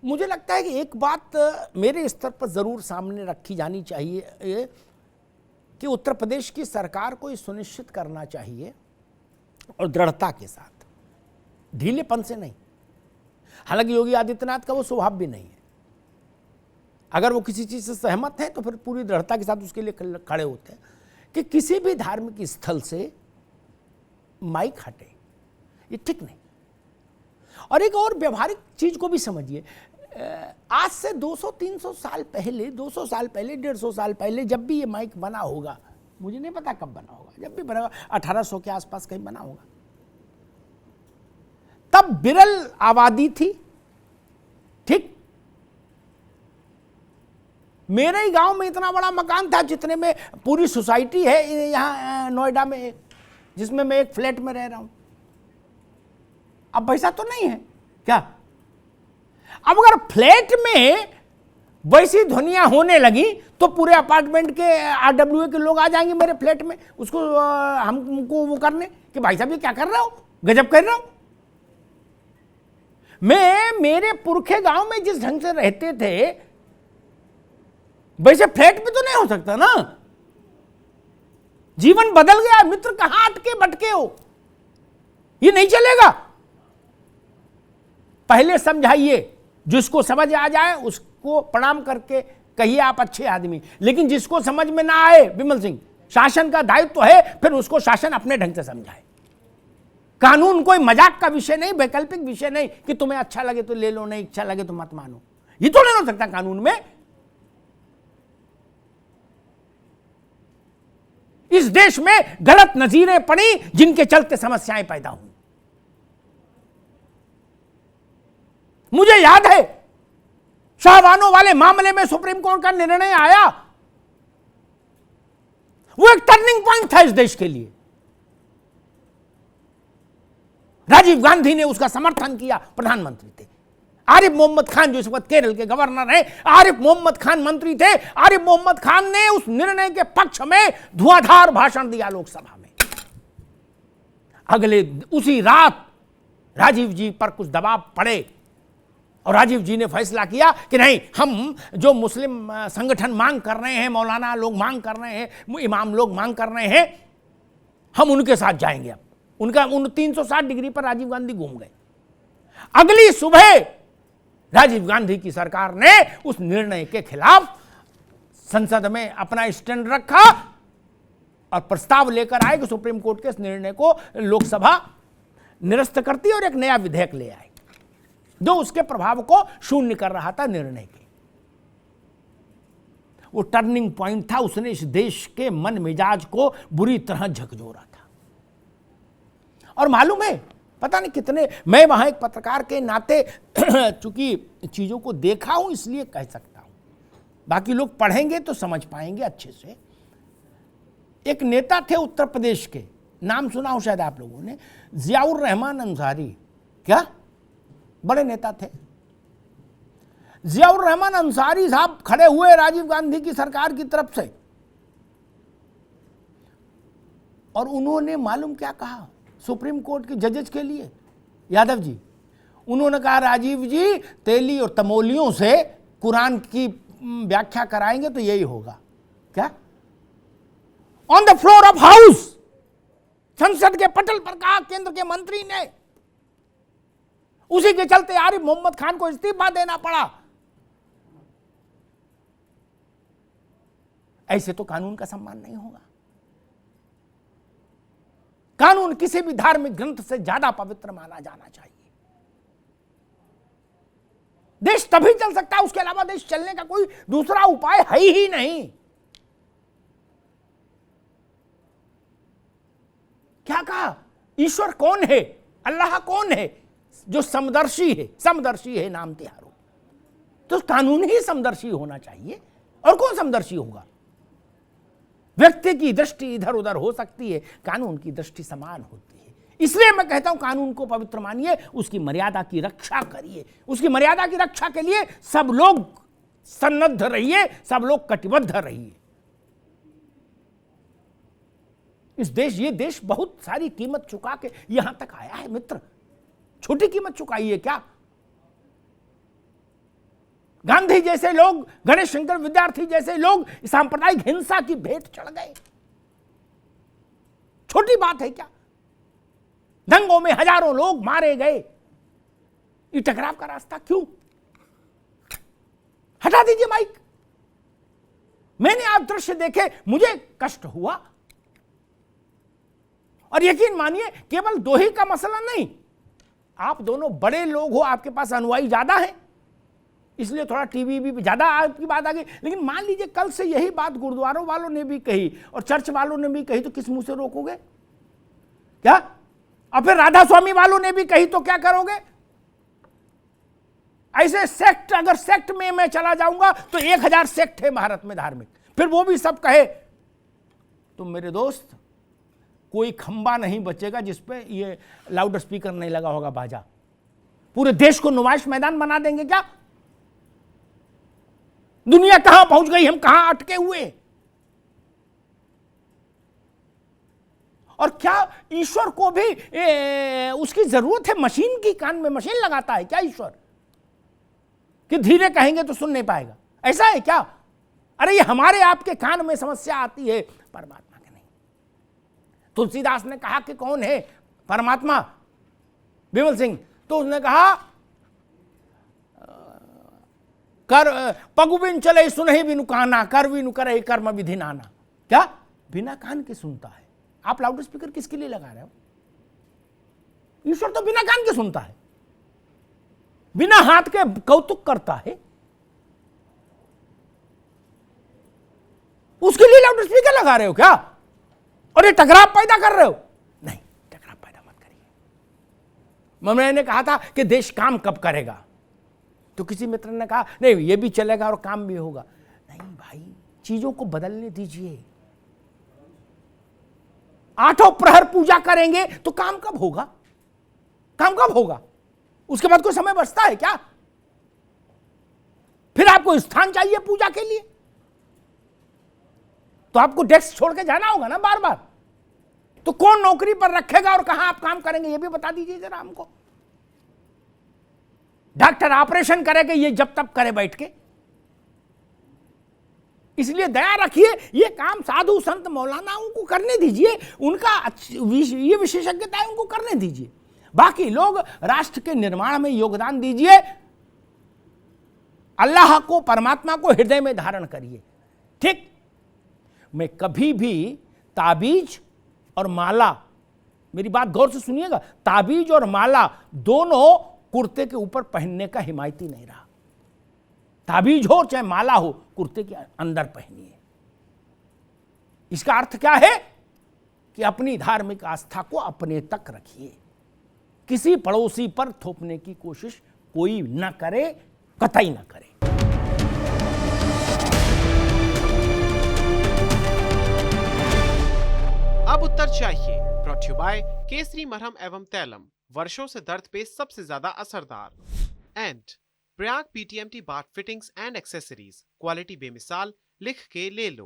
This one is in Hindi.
मुझे लगता है कि एक बात मेरे स्तर पर जरूर सामने रखी जानी चाहिए कि उत्तर प्रदेश की सरकार को ये सुनिश्चित करना चाहिए और दृढ़ता के साथ, ढीलेपन से नहीं। हालांकि योगी आदित्यनाथ का वो स्वभाव भी नहीं है, अगर वो किसी चीज से सहमत है तो फिर पूरी दृढ़ता के साथ उसके लिए खड़े होते हैं कि किसी भी धार्मिक स्थल से माइक हटे, ये ठीक नहीं। और एक और व्यवहारिक चीज को भी समझिए, आज से 200-300 साल पहले, 200 साल पहले, 150 साल पहले जब भी ये माइक बना होगा, मुझे नहीं पता कब बना होगा, जब भी बना होगा 1800 के आसपास कहीं बना होगा, तब विरल आबादी थी। ठीक, मेरे ही गांव में इतना बड़ा मकान था जितने में पूरी सोसाइटी है यहां नोएडा में, जिसमें मैं एक फ्लैट में रह रहा हूं। अब वैसा तो नहीं है क्या? अब अगर फ्लैट में वैसी ध्वनियां होने लगी तो पूरे अपार्टमेंट के आरडब्ल्यूए के लोग आ जाएंगे मेरे फ्लैट में उसको हमको वो करने कि भाई साहब ये क्या कर रहे हो, गजब कर रहे हो। मैं मेरे पुरखे गांव में जिस ढंग से रहते थे वैसे फ्लैट में तो नहीं हो सकता ना। जीवन बदल गया मित्र, कहां अटके भटके हो, ये नहीं चलेगा। पहले समझाइए, जिसको समझ आ जाए उसको प्रणाम करके कहिए आप अच्छे आदमी, लेकिन जिसको समझ में ना आए, विमल सिंह, शासन का दायित्व तो है फिर उसको शासन अपने ढंग से समझाए। कानून कोई मजाक का विषय नहीं, वैकल्पिक विषय नहीं कि तुम्हें अच्छा लगे तो ले लो, नहीं अच्छा लगे तो मत मानो, ये तो नहीं हो सकता कानून में। इस देश में गलत नजीरें पड़ी जिनके चलते समस्याएं पैदा हुई। मुझे याद है शाहबानो वाले मामले में सुप्रीम कोर्ट का निर्णय आया, वो एक टर्निंग पॉइंट था इस देश के लिए। राजीव गांधी ने उसका समर्थन किया, प्रधानमंत्री थे। आरिफ मोहम्मद खान जो इस वक्त केरल के गवर्नर हैं, आरिफ मोहम्मद खान मंत्री थे। आरिफ मोहम्मद खान ने उस निर्णय के पक्ष में धुआंधार भाषण दिया लोकसभा में। अगले उसी रात राजीव जी पर कुछ दबाव पड़े और राजीव जी ने फैसला किया कि नहीं, हम जो मुस्लिम संगठन मांग कर रहे हैं, मौलाना लोग मांग कर रहे हैं, इमाम लोग मांग कर रहे हैं, हम उनके साथ जाएंगे। अब उनका 360 डिग्री पर राजीव गांधी घूम गए। अगली सुबह राजीव गांधी की सरकार ने उस निर्णय के खिलाफ संसद में अपना स्टैंड रखा और प्रस्ताव लेकर आए कि सुप्रीम कोर्ट के इस निर्णय को लोकसभा निरस्त करती और एक नया विधेयक ले आए जो उसके प्रभाव को शून्य कर रहा था निर्णय के। वो टर्निंग पॉइंट था, उसने इस देश के मन मिजाज को बुरी तरह झकझोरा था। और मालूम है, पता नहीं कितने, मैं वहां एक पत्रकार के नाते चूंकि चीजों को देखा हूं इसलिए कह सकता हूं, बाकी लोग पढ़ेंगे तो समझ पाएंगे अच्छे से। एक नेता थे उत्तर प्रदेश के, नाम सुना हो शायद आप लोगों ने, जियाउर रहमान अंसारी। क्या बड़े नेता थे जियाउर रहमान अंसारी साहब। खड़े हुए राजीव गांधी की सरकार की तरफ से और उन्होंने मालूम क्या कहा सुप्रीम कोर्ट के जजेस के लिए, यादव जी, उन्होंने कहा राजीव जी तेली और तमोलियों से कुरान की व्याख्या कराएंगे तो यही होगा। क्या? On the floor of house, संसद के पटल पर कहा केंद्र के मंत्री ने। उसी के चलते आरिफ मोहम्मद खान को इस्तीफा देना पड़ा। ऐसे तो कानून का सम्मान नहीं होगा। कानून किसी भी धार्मिक ग्रंथ से ज्यादा पवित्र माना जाना चाहिए। देश तभी चल सकता है, उसके अलावा देश चलने का कोई दूसरा उपाय है ही नहीं। क्या कहा? ईश्वर कौन है, अल्लाह कौन है? जो समदर्शी है, समदर्शी है नाम तिहारो। तो कानून ही समदर्शी होना चाहिए, और कौन समदर्शी होगा? व्यक्ति की दृष्टि इधर उधर हो सकती है, कानून की दृष्टि समान होती है। इसलिए मैं कहता हूं कानून को पवित्र मानिए, उसकी मर्यादा की रक्षा करिए। उसकी मर्यादा की रक्षा के लिए सब लोग सन्नद्ध रहिए, सब लोग कटिबद्ध रहिए। इस देश, ये देश बहुत सारी कीमत चुका के यहां तक आया है मित्र। छोटी कीमत चुकाई है क्या? गांधी जैसे लोग, गणेश शंकर विद्यार्थी जैसे लोग सांप्रदायिक हिंसा की भेंट चढ़ गए। छोटी बात है क्या? दंगों में हजारों लोग मारे गए। ये टकराव का रास्ता क्यों? हटा दीजिए माइक। मैंने आप दृश्य देखे, मुझे कष्ट हुआ। और यकीन मानिए, केवल दो ही का मसला नहीं, आप दोनों बड़े लोग हो, आपके पास अनुयायी ज्यादा है, इसलिए थोड़ा टीवी भी ज्यादा आपकी बात आ गई। लेकिन मान लीजिए कल से यही बात गुरुद्वारों वालों ने भी कही और चर्च वालों ने भी कही, तो किस मुंह से रोकोगे? क्या? और फिर राधा स्वामी वालों ने भी कही तो क्या करोगे? ऐसे सेक्ट, अगर सेक्ट में मैं चला जाऊंगा तो 1000 सेक्ट है भारत में धार्मिक, फिर वो भी सब कहे, तो मेरे दोस्त कोई खंबा नहीं बचेगा जिसपे ये लाउड स्पीकर नहीं लगा होगा बाजा। पूरे देश को नुमाइश मैदान बना देंगे क्या? दुनिया कहां पहुंच गई, हम कहां अटके हुए? और क्या ईश्वर को भी उसकी जरूरत है? मशीन की कान में मशीन लगाता है क्या ईश्वर कि धीरे कहेंगे तो सुन नहीं पाएगा? ऐसा है क्या? अरे ये हमारे आपके कान में समस्या आती है, परमात्मा के नहीं। तुलसीदास ने कहा कि कौन है परमात्मा? विमल सिंह, तो उसने कहा कर पगु बिन चले सुनहि बिनु काना, कर बिनु करे कर्म विधि नाना। क्या? बिना कान के सुनता है। आप लाउड स्पीकर किसके लिए लगा रहे हो? ईश्वर तो बिना कान के सुनता है, बिना हाथ के कौतुक करता है, उसके लिए लाउड स्पीकर लगा रहे हो क्या? और ये टकराव पैदा कर रहे हो? नहीं, टकराव पैदा मत करिए। मैंने कहा था कि देश काम कब करेगा, तो किसी मित्र ने कहा नहीं ये भी चलेगा और काम भी होगा। नहीं भाई, चीजों को बदलने दीजिए। 8 प्रहर पूजा करेंगे तो काम कब होगा? काम कब होगा? उसके बाद कोई समय बचता है क्या? फिर आपको स्थान चाहिए पूजा के लिए, तो आपको डेस्क छोड़ के जाना होगा ना बार बार। तो कौन नौकरी पर रखेगा और कहां आप काम करेंगे, ये भी बता दीजिए जरा हमको। डॉक्टर ऑपरेशन करेगा, ये जब तब करे बैठ के। इसलिए दया रखिए, ये काम साधु संत मौलानाओं को करने दीजिए, उनका ये विशेषज्ञता है, उनको करने दीजिए। बाकी लोग राष्ट्र के निर्माण में योगदान दीजिए। अल्लाह को, परमात्मा को हृदय में धारण करिए। ठीक? मैं कभी भी ताबीज और माला, मेरी बात गौर से सुनिएगा, ताबीज और माला दोनों कुर्ते के ऊपर पहनने का हिमायती नहीं रहा। ताबीज हो चाहे माला हो, कुर्ते के अंदर पहनिए। इसका अर्थ क्या है कि अपनी धार्मिक आस्था को अपने तक रखिए, किसी पड़ोसी पर थोपने की कोशिश कोई न करे, कतई न करे। अब उत्तर चाहिए, ब्रॉट यू बाय केसरी मरहम एवं तैलम, वर्षों से दर्द पे सबसे ज्यादा असरदार। And Prayag PTMT bath fittings and accessories, quality बेमिसाल, लिख के ले लो।